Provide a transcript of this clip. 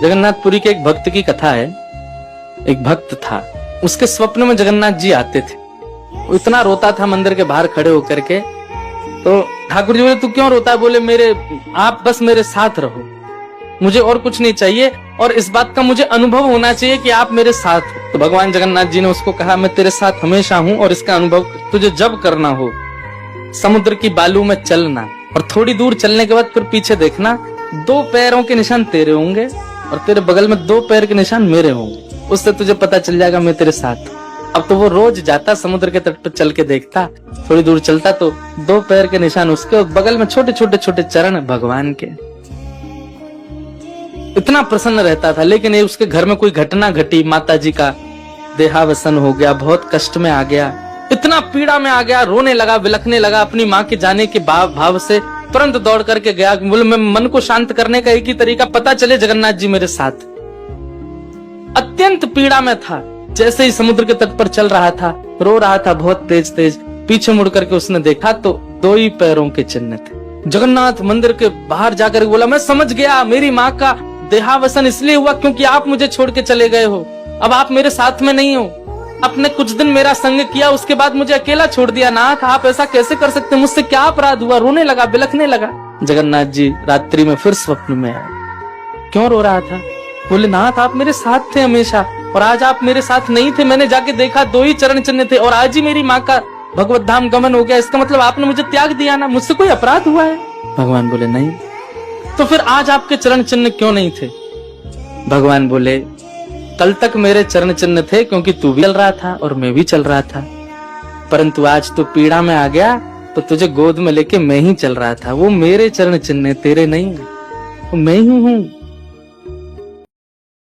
जगन्नाथपुरी के एक भक्त की कथा है। एक भक्त था, उसके स्वप्न में जगन्नाथ जी आते थे। वो इतना रोता था मंदिर के बाहर खड़े होकर के। तो ठाकुर जी बोले, तू क्यों रोता है? बोले, आप बस मेरे साथ रहो, मुझे और कुछ नहीं चाहिए, और इस बात का मुझे अनुभव होना चाहिए कि आप मेरे साथ हो। तो भगवान जगन्नाथ जी ने उसको कहा, मैं तेरे साथ हमेशा हूं, और इसका अनुभव तुझे जब करना हो समुद्र की बालू में चलना, और थोड़ी दूर चलने के बाद फिर पीछे देखना, 2 पैरों के निशान तेरे होंगे और तेरे बगल में 2 पैर के निशान मेरे होंगे। उससे तुझे पता चल जाएगा मैं तेरे साथ। अब तो वो रोज जाता, समुद्र के तट पर चल के देखता, थोड़ी दूर चलता तो 2 पैर के निशान उसके, और बगल में छोटे छोटे छोटे चरण भगवान के। इतना प्रसन्न रहता था। लेकिन ये उसके घर में कोई घटना घटी, माता जी का देहावसन हो गया, बहुत कष्ट में आ गया, इतना पीड़ा में आ गया, रोने लगा, बिलखने लगा। अपनी माँ के जाने के भाव से तुरंत दौड़ करके गया। बोले, मैं मन को शांत करने का एक ही तरीका, पता चले जगन्नाथ जी मेरे साथ। अत्यंत पीड़ा में था। जैसे ही समुद्र के तट पर चल रहा था, रो रहा था बहुत तेज तेज। पीछे मुड़ करके उसने देखा तो 2 ही पैरों के चिन्ह थे। जगन्नाथ मंदिर के बाहर जाकर बोला, मैं समझ गया, मेरी माँ का देहावसन इसलिए हुआ क्योंकि आप मुझे छोड़ के चले गए हो। अब आप मेरे साथ में नहीं हो। आपने कुछ दिन मेरा संग किया, उसके बाद मुझे अकेला छोड़ दिया। नाथ, आप ऐसा कैसे कर सकते? मुझसे क्या अपराध हुआ? रोने लगा, बिलखने लगा। जगन्नाथ जी रात्रि में फिर स्वप्न में आए। क्यों रो रहा था? बोले, नाथ, आप मेरे साथ थे हमेशा, और आज आप मेरे साथ नहीं थे। मैंने जाके देखा 2 ही चरण चिन्ह थे, और आज ही मेरी माँ का भगवत धाम गमन हो गया। इसका मतलब आपने मुझे त्याग दिया ना? मुझसे कोई अपराध हुआ है? भगवान बोले, नहीं। तो फिर आज आपके चरण चिन्ह क्यों नहीं थे? भगवान बोले, कल तक मेरे चरण चिन्ह थे क्योंकि तू भी चल रहा था और मैं भी चल रहा था, परंतु आज तू पीड़ा में आ गया तो तुझे गोद में लेके मैं ही चल रहा था। वो मेरे चरण चिन्ह, तेरे नहीं, वो मैं ही हूँ।